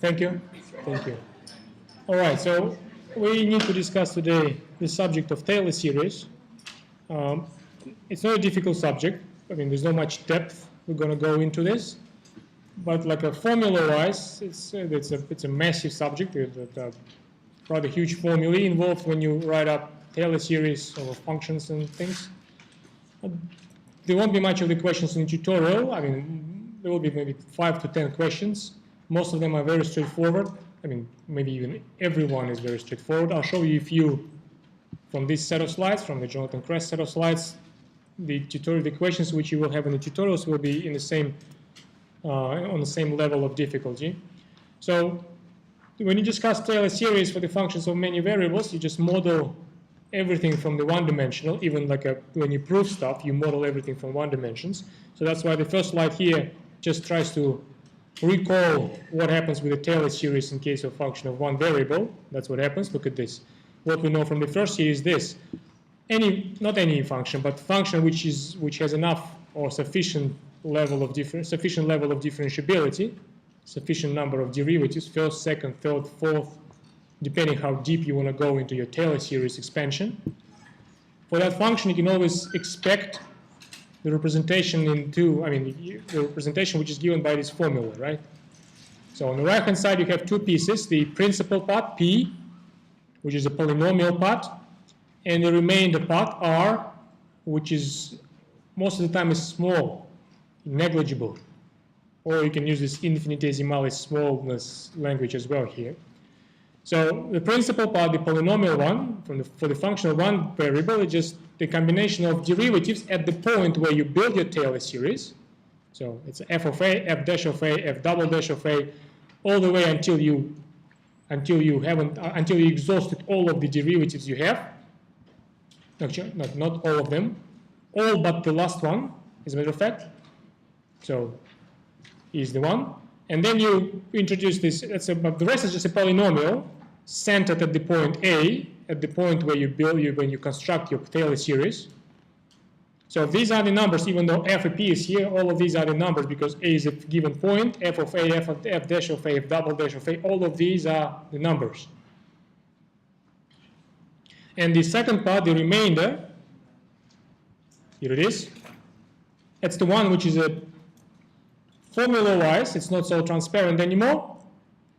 Thank you. Thank you. All right, so we need to discuss today the subject of Taylor series. It's not a difficult subject. I mean, there's not much depth. We're going to go into this. But like a formula-wise, it's a massive subject. There's a rather huge formulae involved when you write up Taylor series of functions and things. There won't be much of the questions in the tutorial. I mean, there will be maybe 5 to 10 questions. Most of them are very straightforward. I mean, maybe even everyone is very straightforward. I'll show you a few from this set of slides, from the Jonathan Kress set of slides. The questions which you will have in the tutorials will be in the same, on the same level of difficulty. So when you discuss Taylor series for the functions of many variables, you just model everything from the one-dimensional. Even like when you prove stuff, you model everything from one dimensions. So that's why the first slide here just tries to recall what happens with the Taylor series in case of function of one variable. That's what happens. Look at this. What we know from the first here is this. Not any function, but function which has enough or sufficient level of differentiability, sufficient number of derivatives, first, second, third, fourth, depending how deep you want to go into your Taylor series expansion. For that function, you can always expect the representation the representation which is given by this formula, right? So on the right-hand side, you have two pieces, the principal part, P, which is a polynomial part, and the remainder part, R, which is most of the time is small, negligible. Or you can use this infinitesimal smallness language as well here. So the principal part, the polynomial one, for the function of one variable, is just the combination of derivatives at the point where you build your Taylor series. So it's f of a, f dash of a, f double dash of a, all the way until you exhausted all of the derivatives you have. Actually, not all of them, all but the last one, as a matter of fact. So is the one, and then you introduce this. But the rest is just a polynomial centered at the point A, at the point where you when you construct your Taylor series. So these are the numbers, even though f of p is here, all of these are the numbers because A is a given point, f of a, f dash of a, f double dash of a, all of these are the numbers. And the second part, the remainder, here it is. It's the one which is a formula-wise, it's not so transparent anymore.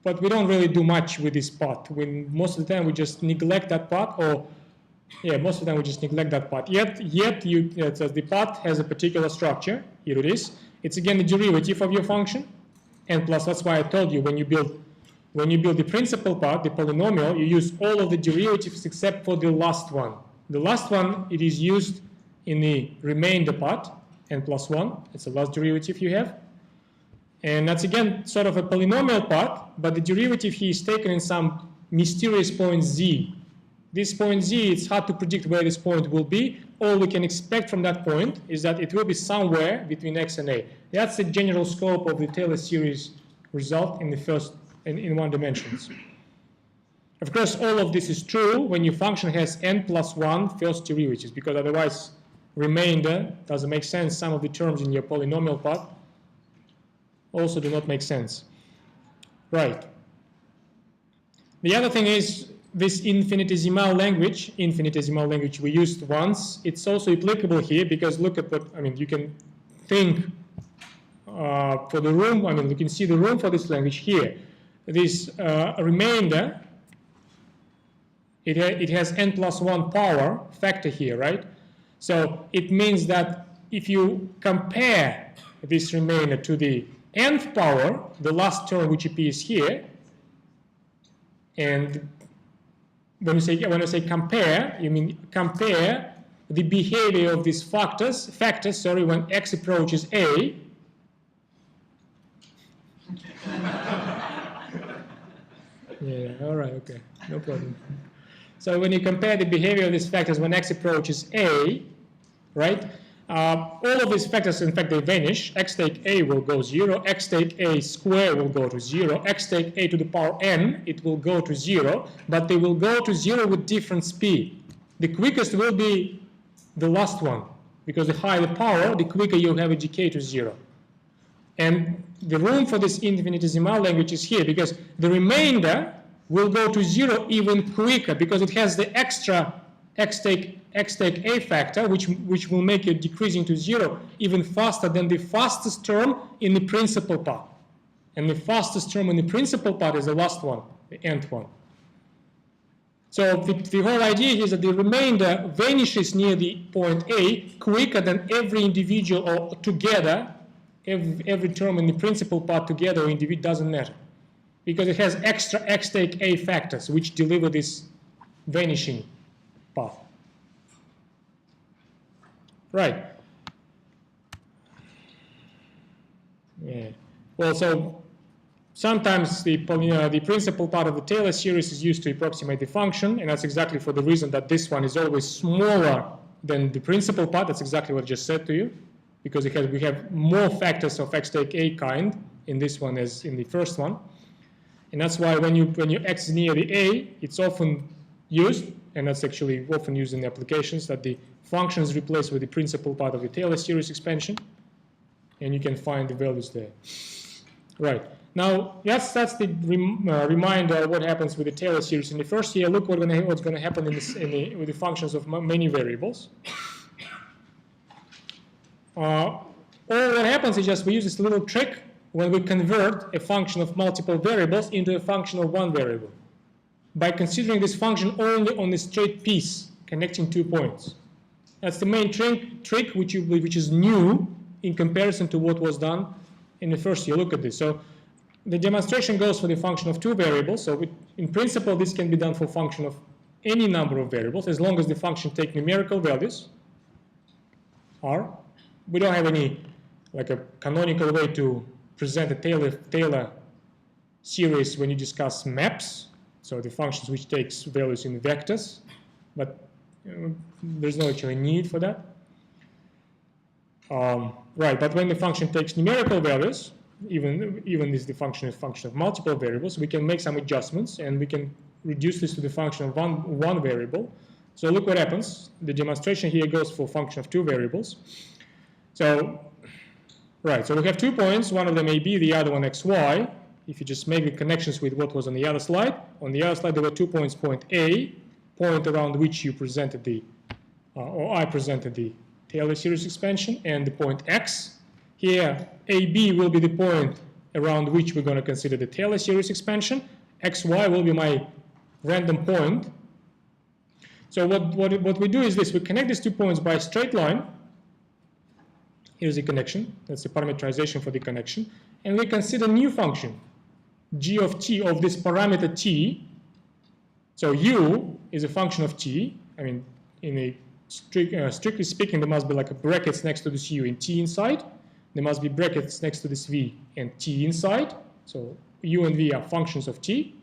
But we don't really do much with this part. Most of the time we just neglect that part, most of the time we just neglect that part. Yet the part has a particular structure. Here it is. It's again the derivative of your function, and plus that's why I told you when you build the principal part, the polynomial, you use all of the derivatives except for the last one. The last one, it is used in the remainder part, n plus 1. It's the last derivative you have. And that's again sort of a polynomial part, but the derivative here is taken in some mysterious point z. This point z, it's hard to predict where this point will be. All we can expect from that point is that it will be somewhere between x and a. That's the general scope of the Taylor series result in one dimensions. Of course, all of this is true when your function has n plus 1 first derivatives, because otherwise remainder doesn't make sense. Some of the terms in your polynomial part also do not make sense. Right. The other thing is this infinitesimal language we used once, it's also applicable here because look at you can think for the room, you can see the room for this language here. This remainder, it has n plus 1 power factor here, right? So it means that if you compare this remainder to the nth power, the last term which appears here, and when I say compare, you mean compare the behavior of these factors, when x approaches a. Yeah, all right, okay, no problem. So when you compare the behavior of these factors when x approaches a, right? All of these factors, in fact, they vanish. X take a will go 0. X take a square will go to 0. X take a to the power n, it will go to 0. But they will go to 0 with different speed. The quickest will be the last one, because the higher the power, the quicker you'll have a decay to 0. And the room for this infinitesimal language is here, because the remainder will go to 0 even quicker, because it has the extra x take a factor, which will make it decreasing to 0 even faster than the fastest term in the principal part. And the fastest term in the principal part is the last one, the nth one. So the whole idea is that the remainder vanishes near the point A quicker than every individual or together, every term in the principal part together or individual, doesn't matter. Because it has extra x take a factors which deliver this vanishing path. Right. Yeah. Well, so sometimes the principal part of the Taylor series is used to approximate the function, and that's exactly for the reason that this one is always smaller than the principal part. That's exactly what I just said to you, because we have more factors of x take a kind in this one as in the first one. And that's why when you x is near the a, it's often used, and that's actually often used in the applications, that the function is replaced with the principal part of the Taylor series expansion, and you can find the values there. Right. Now, that's the reminder of what happens with the Taylor series. In the first year, look what's going to happen with the functions of many variables. All what happens is just we use this little trick when we convert a function of multiple variables into a function of one variable, by considering this function only on the straight piece connecting 2 points. That's the main trick which is new in comparison to what was done in the first year. Look at this. So the demonstration goes for the function of 2 variables. So in principle, this can be done for a function of any number of variables, as long as the function takes numerical values. R. We don't have any like a canonical way to present a Taylor series when you discuss maps. So the functions which takes values in vectors, but there's no actually need for that. Right, but when the function takes numerical values, even if the function is a function of multiple variables, we can make some adjustments and we can reduce this to the function of one variable. So look what happens. The demonstration here goes for a function of 2 variables. So, right, so we have 2 points, one of them a, b, the other one xy. If you just make the connections with what was on the other slide, there were 2 points, point A, point around which you presented the, or I presented the Taylor series expansion, and the point x. Here, AB will be the point around which we're going to consider the Taylor series expansion. XY will be my random point. So what we do is this. We connect these 2 points by a straight line. Here's the connection. That's the parameterization for the connection. And we consider a new function, g of t, of this parameter t. So u is a function of t. I mean, in a strictly speaking, there must be like a brackets next to this u and t inside. There must be brackets next to this v and t inside. So u and v are functions of t.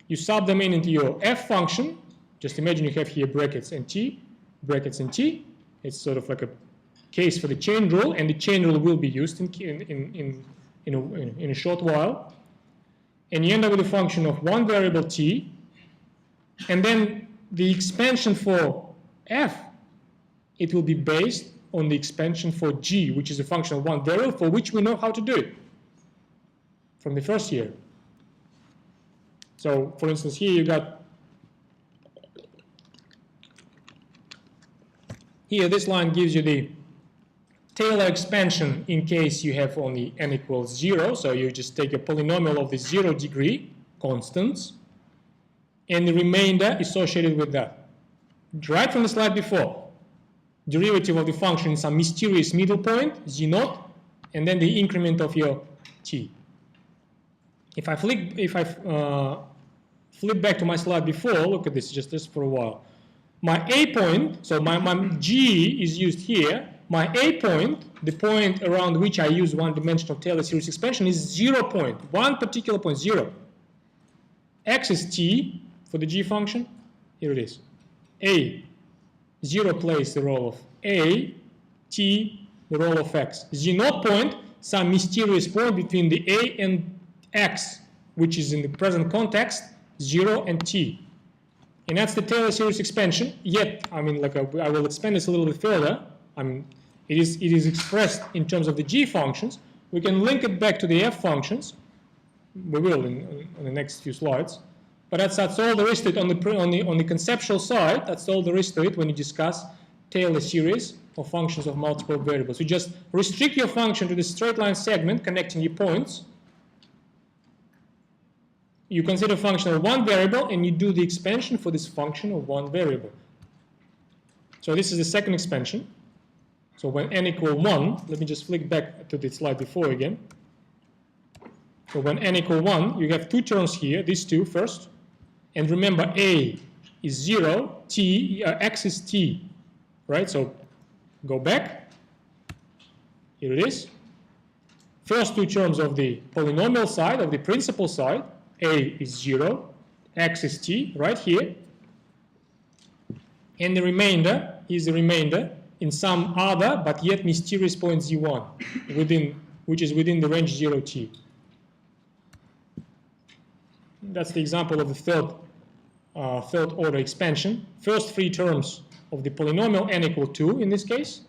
You sub them into your f function. Just imagine you have here brackets and t. It's sort of like a case for the chain rule, and the chain rule will be used in a short while. And you end up with a function of one variable t, and then the expansion for f, it will be based on the expansion for g, which is a function of one variable, for which we know how to do it from the first year. So, for instance, here you got, here this line gives you the Taylor expansion in case you have only n equals 0. So you just take a polynomial of the 0 degree constants, and the remainder associated with that. Right from the slide before, derivative of the function in some mysterious middle point, z0, and then the increment of your t. If I flip back to my slide before, look at this, just for a while. My a point, so my g is used here. My a point, the point around which I use one-dimensional Taylor series expansion, is 0 point, one particular point, 0. X is t for the g function. Here it is. A, 0 plays the role of a, t, the role of x. Z0 point, some mysterious point between the a and x, which is in the present context, 0 and t. And that's the Taylor series expansion. Yet, I mean, like I will expand this a little bit further. I mean, it is expressed in terms of the g functions, we can link it back to the f functions. We will in the next few slides. But that's all there is to it on the conceptual side. That's all there is to it when you discuss Taylor series of functions of multiple variables. You just restrict your function to the straight line segment connecting your points. You consider a function of one variable, and you do the expansion for this function of one variable. So this is the second expansion. So when n equal 1, let me just flick back to the slide before again. So when n equal 1, you have two terms here, these two first. And remember, a is 0, x is t, right? So go back. Here it is. First two terms of the polynomial side, of the principal side, a is 0, x is t, right here. And the remainder is the remainder in some other but yet mysterious point z1, which is within the range 0t. That's the example of the third order expansion. First three terms of the polynomial n equal 2 in this case.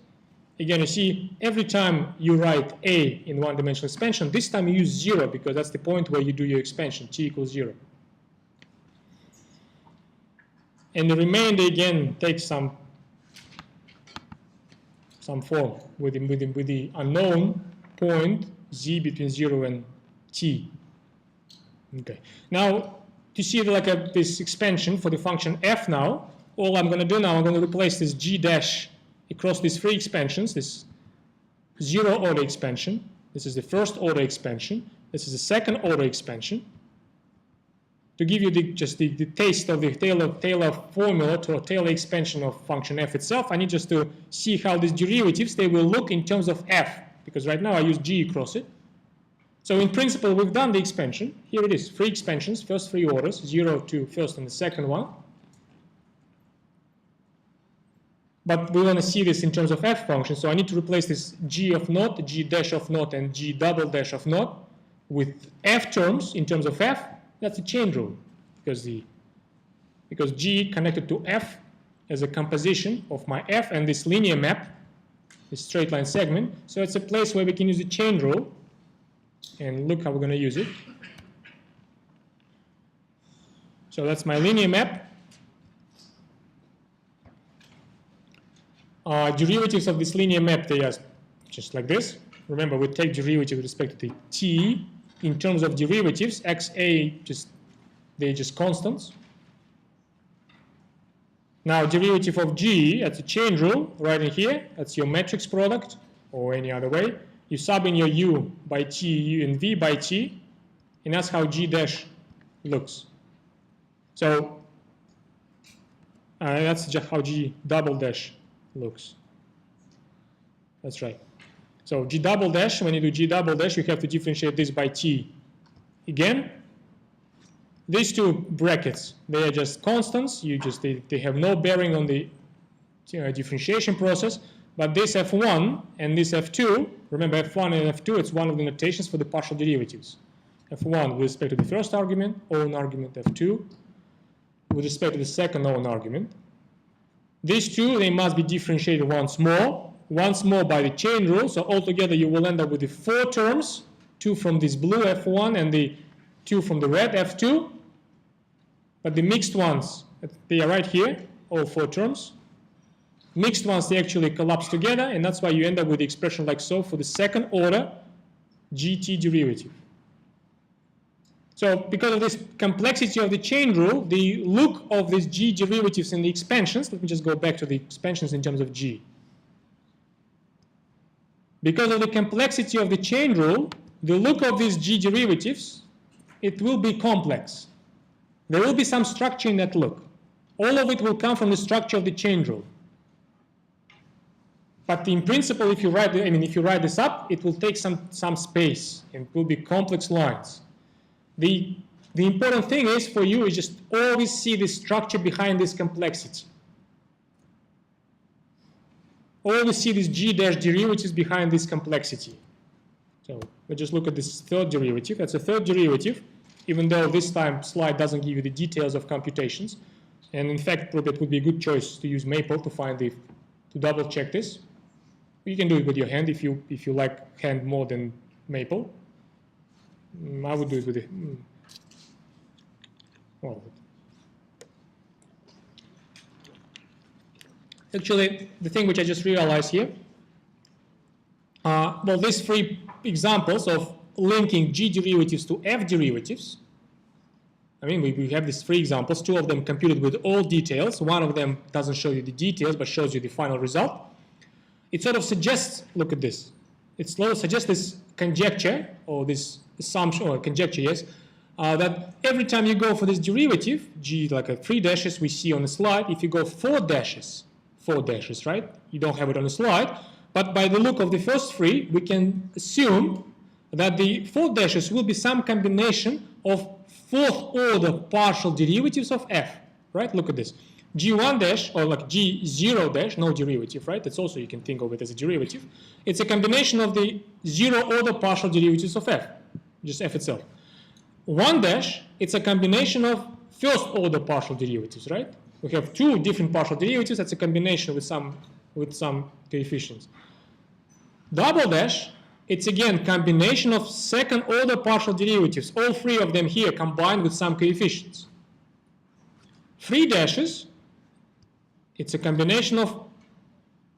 Again, you see, every time you write a in one-dimensional expansion, this time you use 0 because that's the point where you do your expansion, t equals 0. And the remainder, again, takes some form with the unknown point z between 0 and t. Okay. Now, to see this expansion for the function f now, all I'm going to do now, I'm going to replace this g dash across these three expansions, this zero order expansion. This is the first order expansion. This is the second order expansion. To give you just the taste of the Taylor formula to a Taylor expansion of function f itself, I need just to see how these derivatives, they will look in terms of f, because right now I use g across it. So in principle, we've done the expansion. Here it is, three expansions, first three orders, 0 to first and the second one. But we want to see this in terms of f function, so I need to replace this g of naught, g dash of naught, and g double dash of naught with f terms in terms of f. That's a chain rule, because g connected to f as a composition of my f and this linear map, this straight line segment. So it's a place where we can use the chain rule. And look how we're going to use it. So that's my linear map. Derivatives of this linear map, they are just like this. Remember, we take derivative with respect to the t. In terms of derivatives, xa, they're just constants. Now, derivative of g, that's a chain rule right in here. That's your matrix product, or any other way. You sub in your u by t, u and v by t, and that's how g dash looks. So that's just how g double dash looks. That's right. So g double dash, when you do g double dash, you have to differentiate this by t. Again, these two brackets, they are just constants. They have no bearing on the differentiation process. But this f1 and this f2, remember f1 and f2, it's one of the notations for the partial derivatives. f1 with respect to the first argument, own argument, f2 with respect to the second own argument. These two, they must be differentiated once more by the chain rule. So altogether you will end up with the four terms, two from this blue f1 and the two from the red f2. But the mixed ones, they are right here, all four terms. Mixed ones, they actually collapse together, and that's why you end up with the expression like so for the second order gt derivative. So because of this complexity of the chain rule, the look of these g derivatives in the expansions, let me just go back to the expansions in terms of g. Because of the complexity of the chain rule, the look of these g derivatives, it will be complex. There will be some structure in that look. All of it will come from the structure of the chain rule. But in principle, if you write this up, it will take some space and it will be complex lines. The important thing is for you is just always see the structure behind this complexity. Always see these g dash derivatives behind this complexity. So let's just look at this third derivative. That's a third derivative, even though this time slide doesn't give you the details of computations. And in fact, it would be a good choice to use Maple to double check this. You can do it with your hand if you like hand more than maple. I would do it with the well. Actually, the thing which I just realized here, well, these three examples of linking g derivatives to f derivatives. I mean, we have these three examples, two of them computed with all details. One of them doesn't show you the details, but shows you the final result. It sort of suggests, look at this. It sort of suggests this conjecture, or this assumption, or conjecture, yes, that every time you go for this derivative, g like a 3 dashes we see on the slide, if you go 4 dashes, right? You don't have it on the slide, but by the look of the first three, we can assume that the 4 dashes will be some combination of fourth order partial derivatives of f, right? Look at this. G1 dash, or like G0 dash, no derivative, right? That's also, you can think of it as a derivative. It's a combination of the zero order partial derivatives of f, just f itself. 1 dash, it's a combination of first order partial derivatives, right? We have two different partial derivatives, that's a combination with some coefficients. Double dash, it's again combination of second order partial derivatives, all three of them here combined with some coefficients. 3 dashes, it's a combination of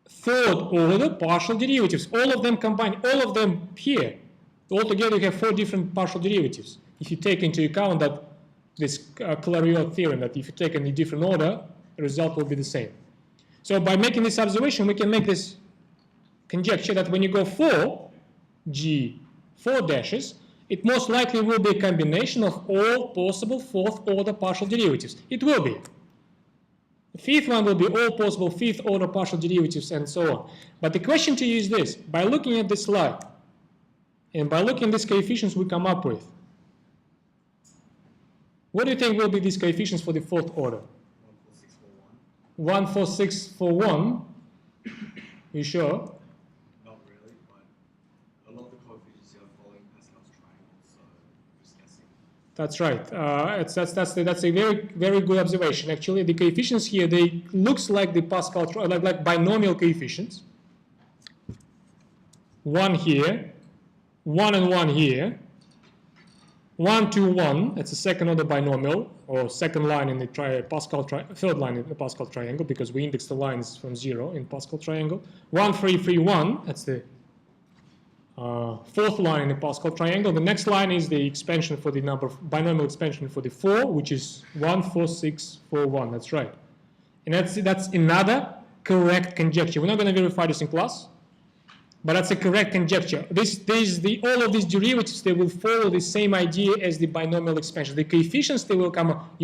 third order partial derivatives, all of them combined, all of them here. Altogether you have 4 different partial derivatives. If you take into account that this Clairaut theorem, that if you take in a different order, the result will be the same. So by making this observation, we can make this conjecture that when you go 4 dashes, it most likely will be a combination of all possible fourth order partial derivatives. It will be. The fifth one will be all possible fifth order partial derivatives and so on. But the question to you is this: by looking at this slide and by looking at these coefficients we come up with, what do you think will be these coefficients for the fourth order? 14641. You sure? Not really, but a lot of the coefficients are following Pascal's triangle, so just guessing. That's right. That's a very good observation. Actually, the coefficients here, they looks like the Pascal like binomial coefficients. 1 here, 1 and 1 here, 1, 2, 1. That's the second order binomial, or second line in the third line in the Pascal triangle, because we index the lines from 0 in Pascal triangle. 1, 3, 3, 1. That's the fourth line in the Pascal triangle. The next line is the expansion for the number, binomial expansion for the 4, which is 1, 4, 6, 4, 1. That's right. And that's another correct conjecture. We're not going to verify this in class, but that's a correct conjecture. All of these derivatives, they will follow the same idea as the binomial expansion. The coefficients, you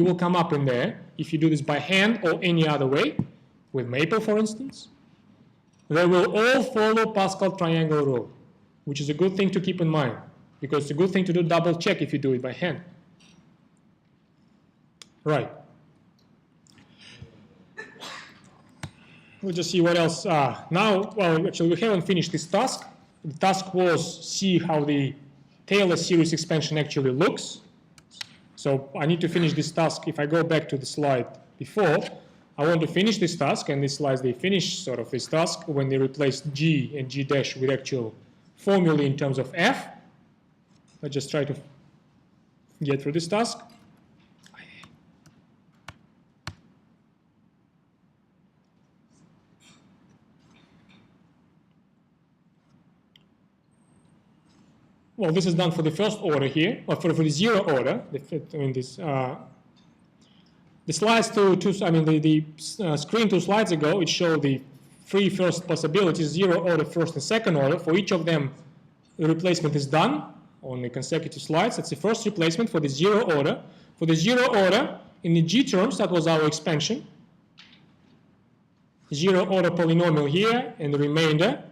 will come up in there if you do this by hand or any other way, with Maple, for instance. They will all follow Pascal triangle rule, which is a good thing to keep in mind, because it's a good thing to do double check if you do it by hand. Right. We'll just see what else. Now, well, actually, we haven't finished this task. The task was see how the Taylor series expansion actually looks. So I need to finish this task. If I go back to the slide before, I want to finish this task, and these slides, they finish sort of this task when they replace G and G dash with actual formulae in terms of F. Let's just try to get through this task. Well, this is done for the first order here, or for the 0 order. The slides the screen 2 slides ago, it showed the 3 first possibilities, 0 order, first and second order. For each of them, the replacement is done on the consecutive slides. That's the first replacement for the 0 order. For the 0 order, in the G terms, that was our expansion. 0 order polynomial here, and the remainder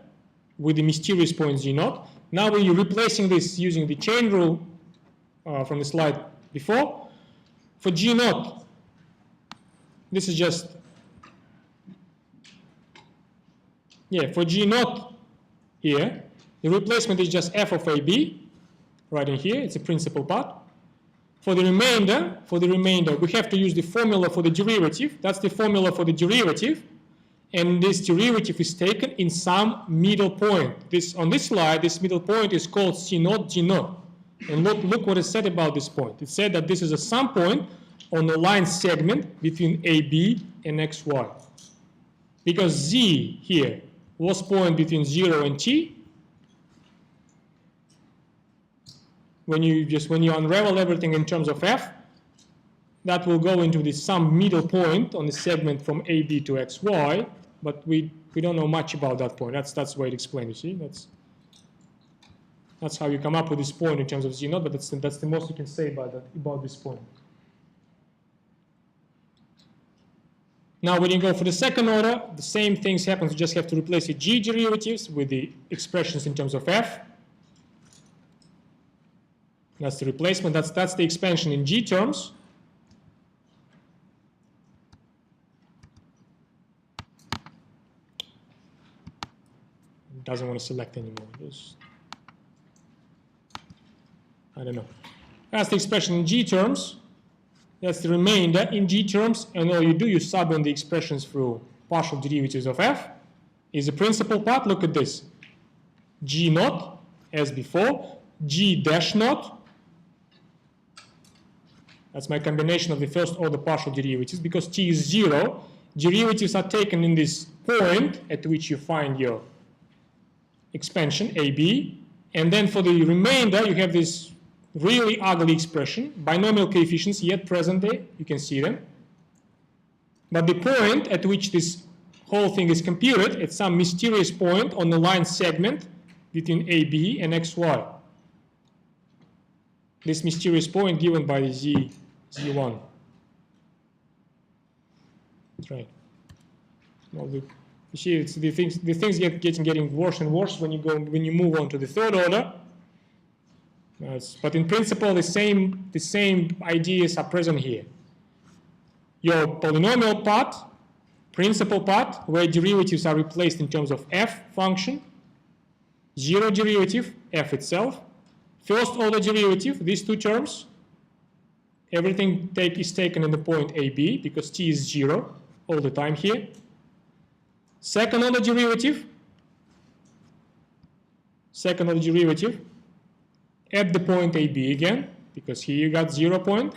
with the mysterious point Z0. Now we're replacing this using the chain rule from the slide before. For G0, this is just, for G0 here, the replacement is just f of AB, right in here, it's a principal part. For the remainder, we have to use the formula for the derivative. That's the formula for the derivative. and this derivative is taken in some middle point. On this slide, this middle point is called C0, G0. And look what it said about this point. It said that this is a sum point on the line segment between AB and XY. Because Z here was point between 0 and t, when you unravel everything in terms of f, that will go into the some middle point on the segment from AB to XY, but we don't know much about that point. That's the way it explained, you see? That's how you come up with this point in terms of Z0, but that's the most you can say about this point. Now when you go for the second order, the same things happen. You just have to replace the G derivatives with the expressions in terms of f. That's the replacement. That's the expansion in G terms. Doesn't want to select anymore. I don't know. That's the expression in G terms. That's the remainder in G terms, and all you do, you sub in the expressions through partial derivatives of f. Is the principal part. Look at this. G naught, as before. G dash naught. That's my combination of the first order partial derivatives. Because t is 0, derivatives are taken in this point at which you find your expansion, AB. And then for the remainder, you have this really ugly expression, binomial coefficients yet present there, you can see them. But the point at which this whole thing is computed at some mysterious point on the line segment between AB and XY. This mysterious point given by the Z1. That's right. Well, you see, it's the things getting worse and worse when you move on to the third order. But in principle, the same ideas are present here. Your polynomial part, principal part, where derivatives are replaced in terms of f function, 0 derivative, f itself, first order derivative, these two terms, everything is taken in the point AB because t is 0 all the time here. Second order derivative at the point AB again, because here you got 0 point.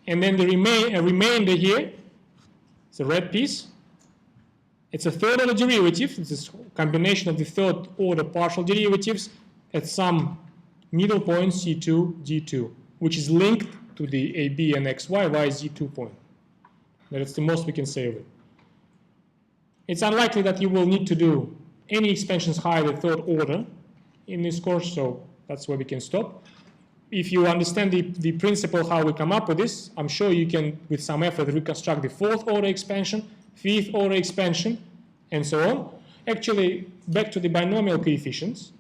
And then the remainder here, it's a red piece. It's a third order derivative. It's a combination of the third order partial derivatives at some middle point C2, D2, which is linked to the AB and XY via Z2 point. That's the most we can say of it. It's unlikely that you will need to do any expansions higher than third order in this course, so that's where we can stop. If you understand the principle how we come up with this, I'm sure you can, with some effort, reconstruct the fourth order expansion, fifth order expansion, and so on. Actually, back to the binomial coefficients.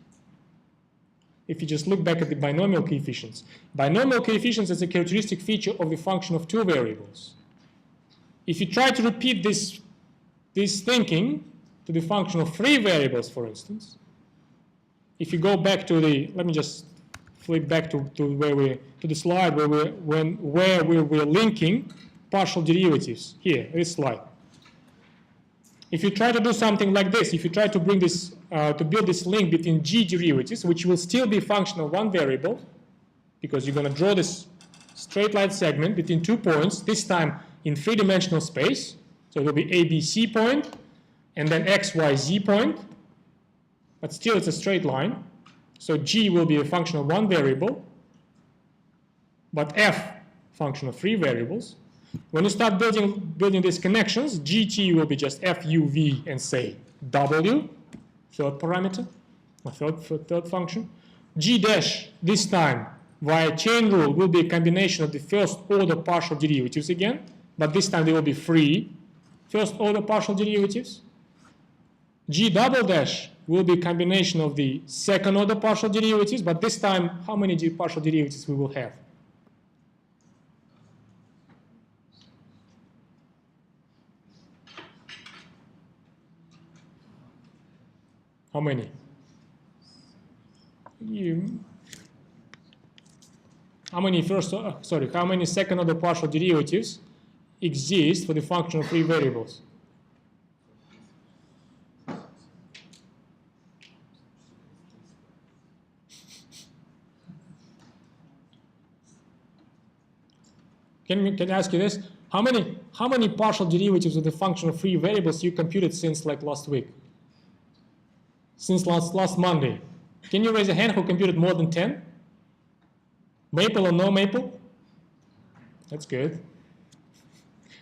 If you just look back at the binomial coefficients is a characteristic feature of the function of two variables. If you try to repeat this thinking to the function of three variables, for instance, if you go back to let me just flip back to the slide where we were linking partial derivatives here, this slide. If you try to do something like this, if you try to bring this to build this link between G derivatives, which will still be a function of one variable, because you're going to draw this straight line segment between 2 points, this time in three-dimensional space. So it will be ABC point and then XYZ point. But still, it's a straight line. So G will be a function of one variable, but F function of three variables. When you start building these connections, GT will be just FUV and say W, third parameter, or third function. G dash, this time, via chain rule, will be a combination of the first order partial derivatives again, but this time they will be free first order partial derivatives. G double dash will be a combination of the second order partial derivatives, but this time, how many partial derivatives we will have? How many? How many second order partial derivatives exist for the function of three variables? Can I ask you this? How many partial derivatives of the function of free variables you computed since like last week? Since last Monday? Can you raise a hand who computed more than 10? Maple or no maple? That's good.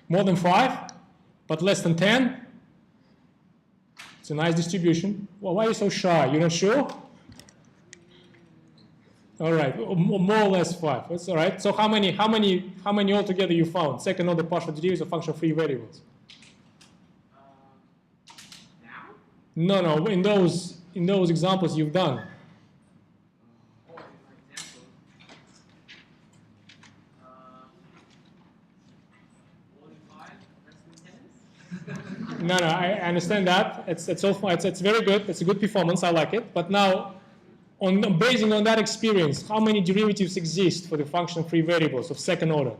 More than 5, but less than 10? It's a nice distribution. Well, why are you so shy? You're not sure? All right, more or less 5. That's all right. So how many altogether you found? Second order partial derivatives of function of free variables. Now? No. In those examples you've done. Oh, in my example. More than 5, less than 10? No, I understand that. It's all fine. It's very good. It's a good performance. I like it. But now, basing on that experience, how many derivatives exist for the function of free variables of second order?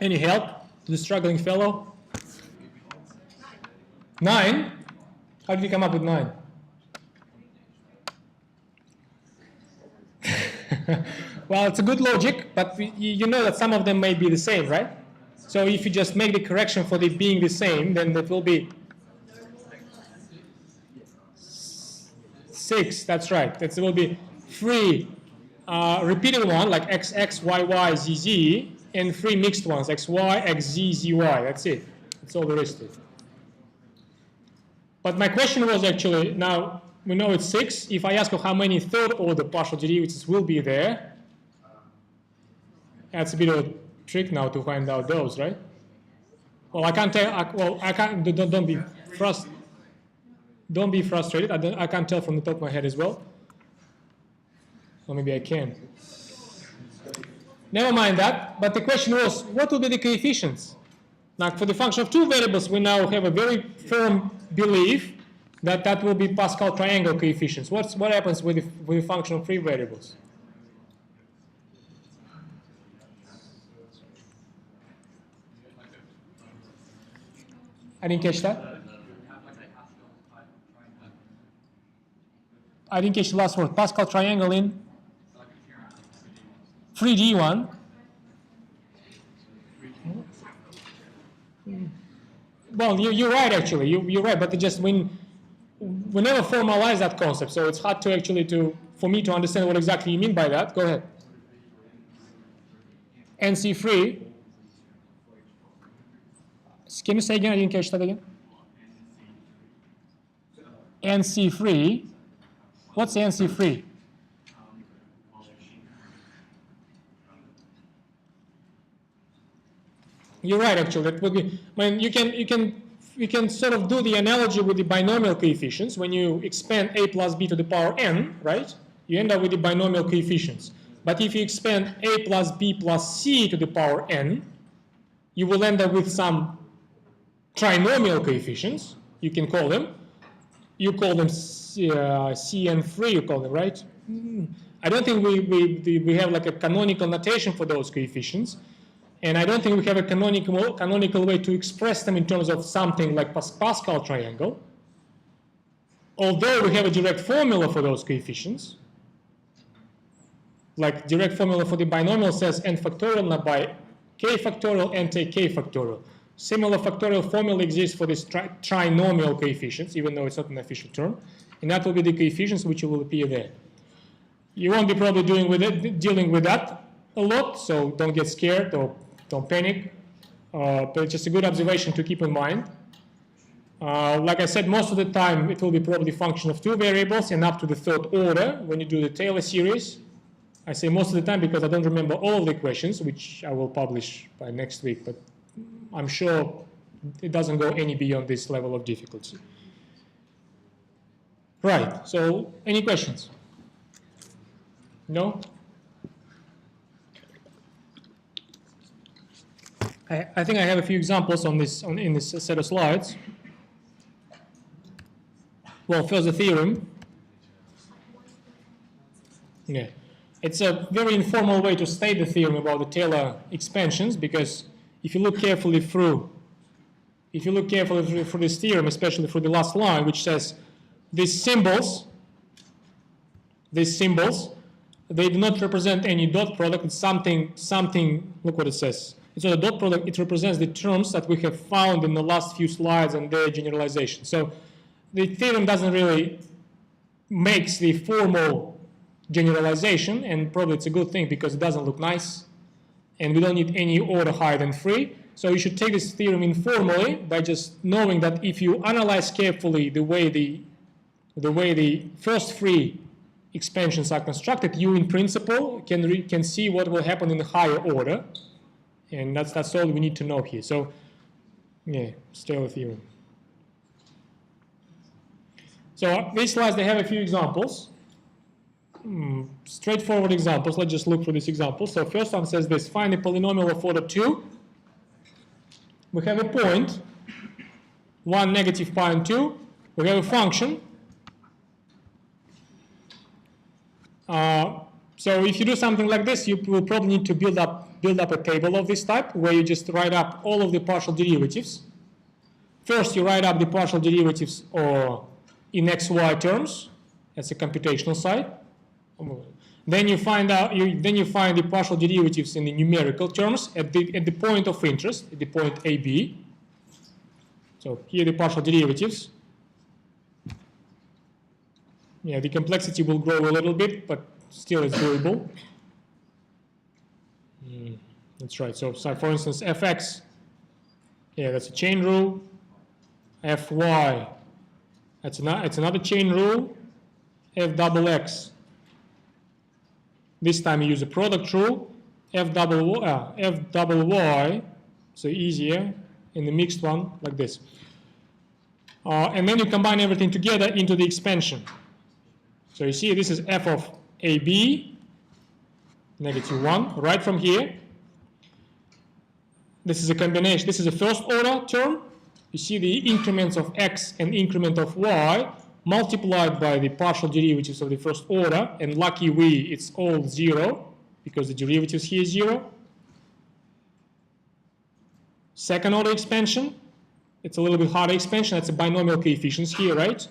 Any help to the struggling fellow? 9? How did you come up with 9? Well, it's a good logic, but you know that some of them may be the same, right? So if you just make the correction for it being the same, then that will be 6. That's right. It will be 3 repeated one like XX, YY, ZZ, and 3 mixed ones XY, XZ, ZY. That's it. That's all there is to it. But my question was actually, now we know it's 6. If I ask you how many third order partial derivatives will be there, that's a bit of a trick now to find out those, right? Well, I can't tell. I can't. Don't be frustrated. Don't be frustrated. I can't tell from the top of my head as well. Or maybe I can. Never mind that. But the question was, what will be the coefficients? Now, for the function of 2 variables, we now have a very firm belief that that will be Pascal triangle coefficients. What happens with the function of 3 variables? I didn't catch that. I didn't catch the last word. Pascal triangle in 3D one. Well, you're right actually. You're right, but just we never formalize that concept, so it's hard to actually for me to understand what exactly you mean by that. Go ahead. NC3. Can you say again? I didn't catch that again. NC3. What's NC3? You're right, actually. That would be when you can sort of do the analogy with the binomial coefficients. When you expand a plus b to the power n, right? You end up with the binomial coefficients. But if you expand a plus b plus c to the power n, you will end up with some trinomial coefficients. You can call them. You call them CN3. You call them, right? I don't think we have like a canonical notation for those coefficients. And I don't think we have a canonical way to express them in terms of something like Pascal triangle. Although we have a direct formula for those coefficients, like direct formula for the binomial says n factorial not by k factorial n take k factorial. Similar factorial formula exists for these trinomial coefficients, even though it's not an official term. And that will be the coefficients which will appear there. You won't be probably dealing with that a lot, so don't get scared or don't panic. But it's just a good observation to keep in mind. Like I said, most of the time it will be probably a function of 2 variables and up to the 3rd order when you do the Taylor series. I say most of the time because I don't remember all of the equations, which I will publish by next week, but I'm sure it doesn't go any beyond this level of difficulty. Right, so any questions? No? I think I have a few examples in this set of slides. Well, first the theorem. Yeah. It's a very informal way to state the theorem about the Taylor expansions, because if you look carefully through this theorem, especially through the last line, which says these symbols, they do not represent any dot product. It's something, look what it says. It's not a dot product, it represents the terms that we have found in the last few slides and their generalization. So the theorem doesn't really make the formal generalization, and probably it's a good thing because it doesn't look nice, and we don't need any order higher than 3. So you should take this theorem informally by just knowing that if you analyze carefully the way the first 3 expansions are constructed, you in principle can see what will happen in the higher order, and that's all we need to know here. So yeah, Taylor theorem. So these slides, they have a few examples. Straightforward examples. Let's just look through these examples. So first one says this: find a polynomial of order 2. We have a point, 1, negative pi, and 2. We have a function. So if you do something like this, you will probably need to build up a table of this type, where you just write up all of the partial derivatives. First, you write up the partial derivatives or in xy terms. That's a computational side. Then you find the partial derivatives in the numerical terms at the point of interest, at the point AB. So here the partial derivatives. Yeah, the complexity will grow a little bit, but still it's doable. That's right. So for instance, fx, yeah, that's a chain rule. Fy, it's another chain rule. F double x, this time you use a product rule. F double y, so easier in the mixed one, like this. And then you combine everything together into the expansion. So you see this is f of AB, negative 1, right from here. This is a combination, this is a first order term. You see the increments of x and increment of y multiplied by the partial derivatives of the first order, and lucky we, it's all 0, because the derivatives here is 0. Second order expansion, it's a little bit harder expansion, that's a binomial coefficients here, right?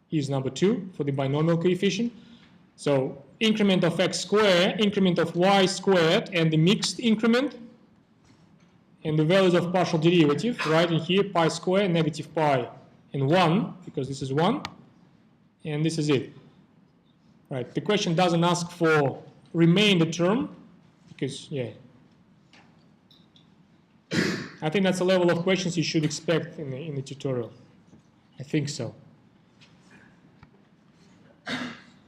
Here's number 2 for the binomial coefficient. So increment of x squared, increment of y squared, and the mixed increment, and the values of partial derivative, right in here, pi squared, negative pi, and 1, because this is 1, and this is it. Right, the question doesn't ask for remainder term, because, yeah. I think that's a level of questions you should expect in the tutorial. I think so.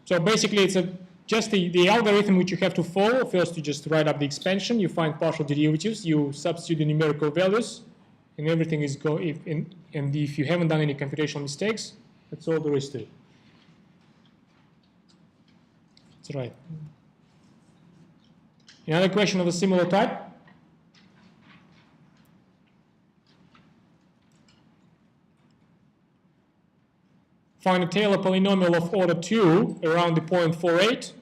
So basically, it's just the algorithm which you have to follow. First, you just write up the expansion, you find partial derivatives, you substitute the numerical values, and everything is and if you haven't done any computational mistakes, that's all there is to it. That's right. Another question of a similar type? Find a Taylor polynomial of order 2 around the point 48.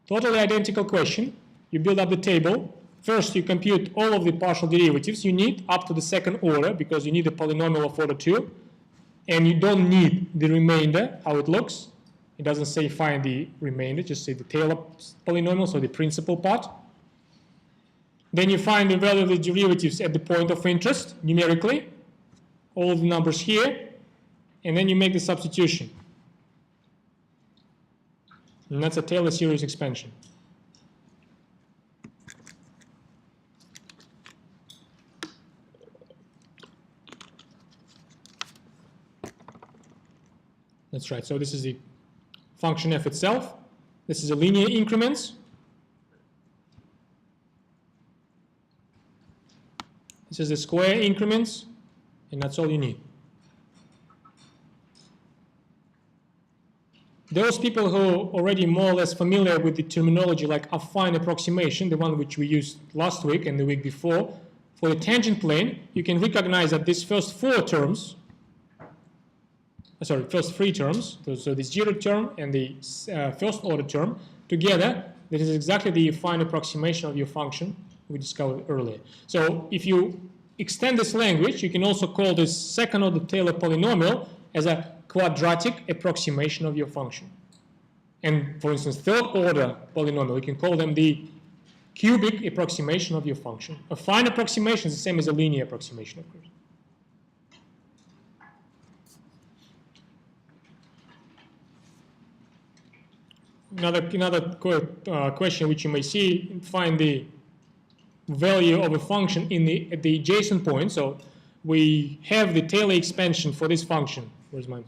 Totally identical question. You build up the table. First, you compute all of the partial derivatives you need up to the second order, because you need a polynomial of order 2. And you don't need the remainder, how it looks. It doesn't say find the remainder, just say the Taylor polynomial, so the principal part. Then you find the value of the derivatives at the point of interest, numerically. All the numbers here. And then you make the substitution. And that's a Taylor series expansion. That's right. So this is the function f itself. This is a linear increments. This is the square increments, and that's all you need. Those people who are already more or less familiar with the terminology like affine approximation, the one which we used last week and the week before, for the tangent plane, you can recognize that these first first 3 terms, so the 0 term and the first order term, together, that is exactly the affine approximation of your function we discovered earlier. So if you extend this language, you can also call this second order Taylor polynomial as a quadratic approximation of your function. And for instance, third order polynomial, you can call them the cubic approximation of your function. A fine approximation is the same as a linear approximation, of course. Another question which you may see, find the value of a function at the adjacent point. So we have the Taylor expansion for this function. Where's mine?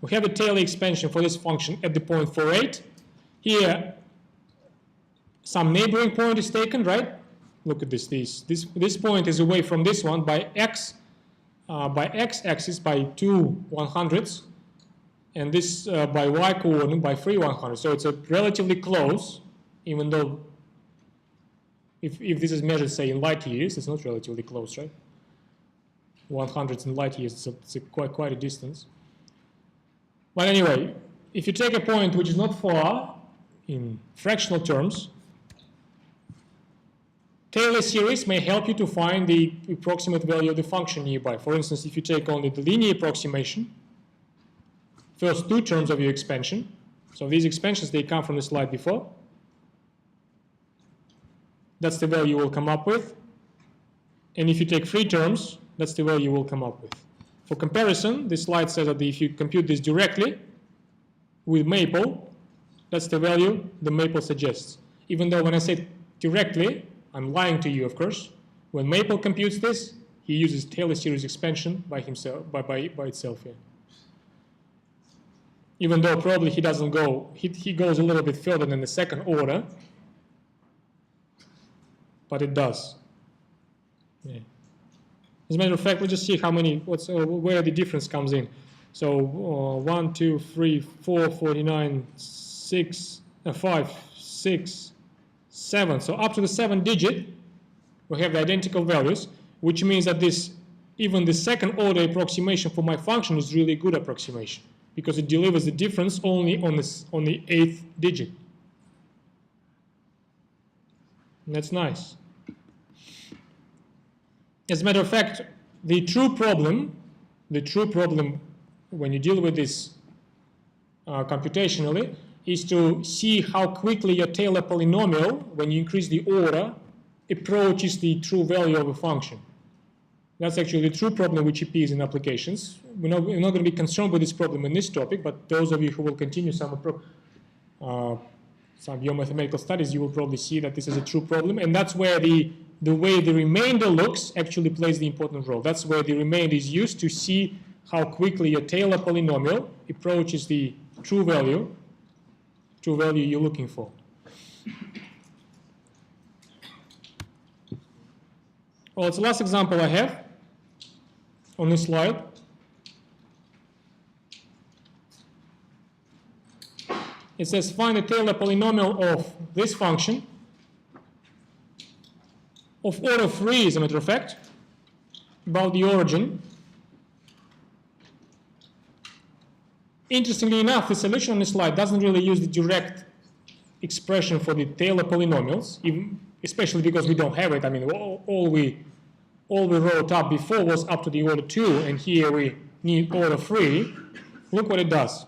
We have a Taylor expansion for this function at the point 4,8. Here, some neighboring point is taken, right? Look at this. This point is away from this one by x-axis by 2 100ths, and this by y coordinate by 3 100ths. So it's a relatively close, even though if this is measured, say, in light years, it's not relatively close, right? 100ths in light years, it's quite a distance. But anyway, if you take a point which is not far in fractional terms, Taylor series may help you to find the approximate value of the function nearby. For instance, if you take only the linear approximation, first two terms of your expansion, so these expansions, they come from the slide before, that's the value you will come up with. And if you take three terms, that's the value you will come up with. For comparison, this slide says that if you compute this directly with Maple, that's the value the Maple suggests. Even though when I say directly, I'm lying to you, of course. When Maple computes this, he uses Taylor series expansion by himself, by itself here. Even though probably he doesn't go, he goes a little bit further than the second order, but it does. Yeah. As a matter of fact, let's just see how many, where the difference comes in. So 1, 2, 3, 4, 49, 6, 5, 6, 7. So up to the 7th digit, we have the identical values, which means that even the second order approximation for my function is really good approximation, because it delivers the difference only on the 8th digit. And that's nice. As a matter of fact, the true problem when you deal with this computationally is to see how quickly your Taylor polynomial, when you increase the order, approaches the true value of a function. That's actually the true problem which appears in applications. We're not going to be concerned with this problem in this topic, but those of you who will continue some of your mathematical studies, you will probably see that this is a true problem, and that's where the way the remainder looks actually plays the important role. That's where the remainder is used to see how quickly your Taylor polynomial approaches the true value you're looking for. Well, it's the last example I have on this slide. It says find the Taylor polynomial of this function of order 3, as a matter of fact, about the origin. Interestingly enough, the solution on this slide doesn't really use the direct expression for the Taylor polynomials, especially because we don't have it. I mean, all we wrote up before was up to the order 2, and here we need order 3. Look what it does.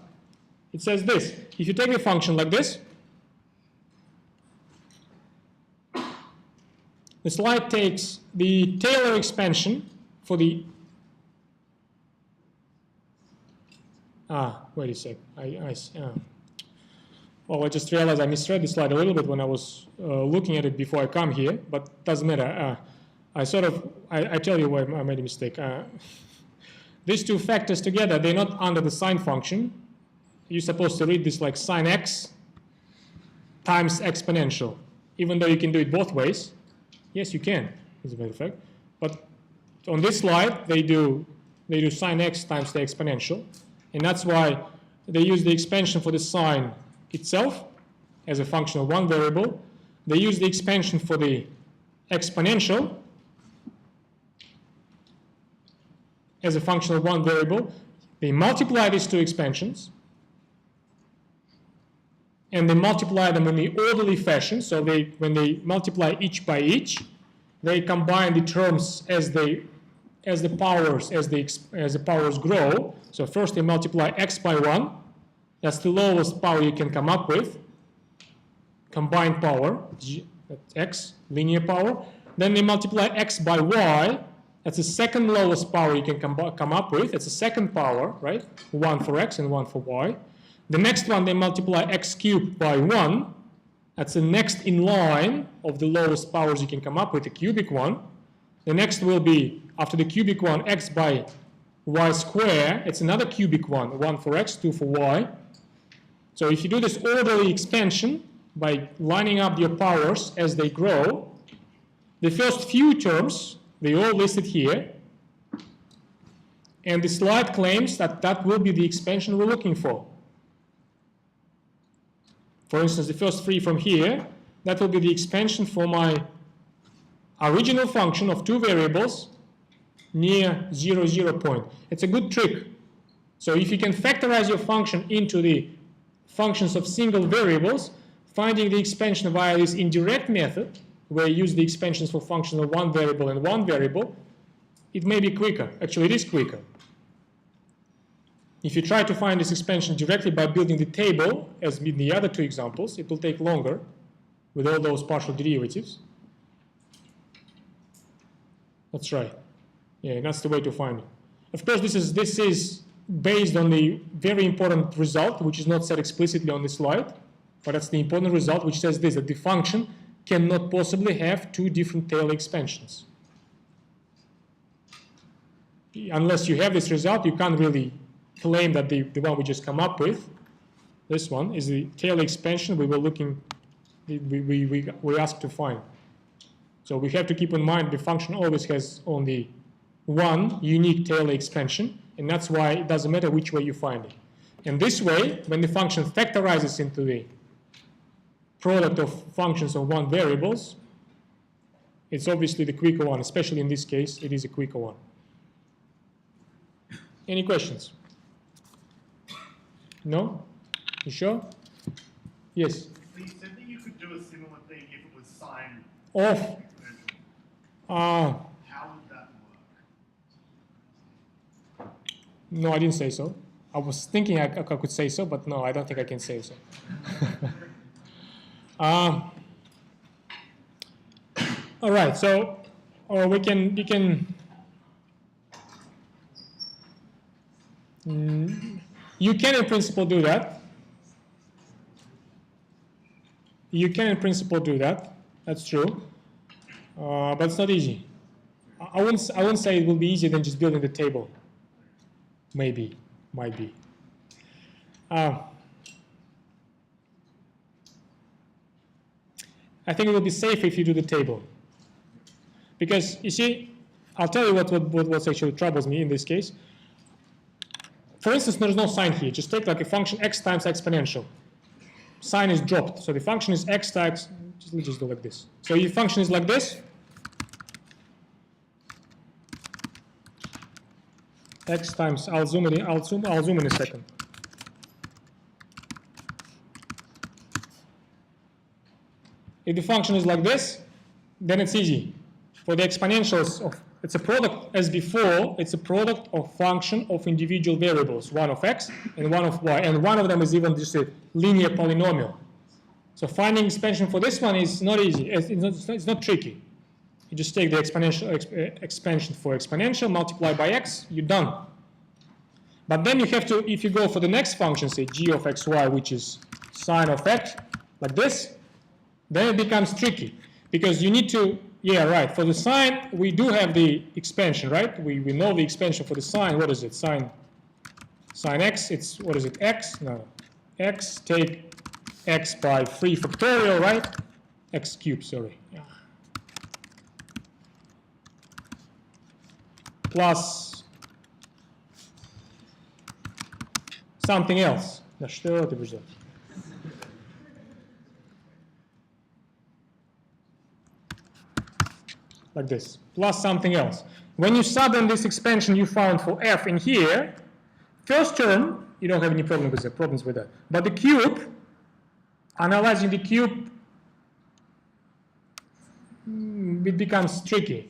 It says this: if you take a function like this, the slide takes the Taylor expansion for the wait a sec. Well, I just realized I misread the slide a little bit when I was looking at it before I come here, but doesn't matter. I tell you why I made a mistake. These two factors together, they're not under the sine function. You're supposed to read this like sine x times exponential, even though you can do it both ways. Yes, you can, as a matter of fact. But on this slide, they do sine x times the exponential, and that's why they use the expansion for the sine itself as a function of one variable. They use the expansion for the exponential as a function of one variable. They multiply these two expansions, and they multiply them in the orderly fashion. So when they multiply each by each, they combine the terms as they as the powers grow. So first they multiply x by 1. That's the lowest power you can come up with. Combined power, that's x, linear power. Then they multiply x by y. That's the second lowest power you can come up with. It's the second power, right? 1 for x and 1 for y. The next one, they multiply x cubed by 1. That's the next in line of the lowest powers you can come up with, the cubic one. The next will be, after the cubic one, x by y squared. It's another cubic one, 1 for x, 2 for y. So if you do this orderly expansion by lining up your powers as they grow, the first few terms, they all listed here. And the slide claims that that will be the expansion we're looking for. For instance, the first three from here, that will be the expansion for my original function of two variables near 0, 0 point. It's a good trick. So if you can factorize your function into the functions of single variables, finding the expansion via this indirect method, where you use the expansions for functions of one variable and one variable, it may be quicker. Actually, it is quicker. If you try to find this expansion directly by building the table, as in the other two examples, it will take longer with all those partial derivatives. That's right. Yeah, that's the way to find it. Of course, this is based on the very important result, which is not said explicitly on this slide, but that's the important result, which says this, that the function cannot possibly have two different Taylor expansions. Unless you have this result, you can't really claim that the one we just come up with, this one, is the Taylor expansion we were looking, we asked to find. So we have to keep in mind the function always has only one unique Taylor expansion, and that's why it doesn't matter which way you find it. And this way, when the function factorizes into the product of functions of one variables, it's obviously the quicker one, especially in this case, it is a quicker one. Any questions? No? You sure? Yes? So you said that you could do a similar thing if it was sine Of? exponential. How would that work? No, I didn't say so. I was thinking I could say so, but no, I don't think I can say so. All right, so we can you can in principle do that. You can in principle do that. That's true, but it's not easy. I wouldn't say it will be easier than just building the table. Maybe, might be. I think it will be safer if you do the table. Because, you see, I'll tell you what actually troubles me in this case. For instance, there's no sign here. Just take like a function x times exponential. Sign is dropped. So the function is x times, let's just do like this. So your function is like this. X times, I'll zoom in a second. If the function is like this, then it's easy. For the exponentials, it's a product, as before, it's a product of function of individual variables, one of x and one of y, and one of them is even just a linear polynomial. So finding expansion for this one is not easy, it's not tricky. You just take the expansion for exponential, multiply by x, you're done. But then you have to, if you go for the next function, say g of xy, which is sine of x, like this, then it becomes tricky. Because you need to, yeah, right, for the sine, we do have the expansion, right? We know the expansion for the sine. What is it? Sine x, it's, what is it, x? No, x, take x by 3 factorial, right? X cubed, sorry. Yeah. Plus something else. Like this, plus something else. When you sub in this expansion you found for f in here, first term, you don't have any problems with that. But the cube, analyzing the cube it becomes tricky.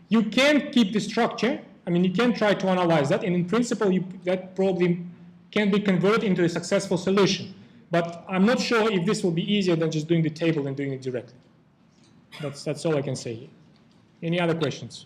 You can keep the structure. I mean, you can try to analyze that, and in principle, that probably can be converted into a successful solution. But I'm not sure if this will be easier than just doing the table and doing it directly. That's all I can say here. Any other questions?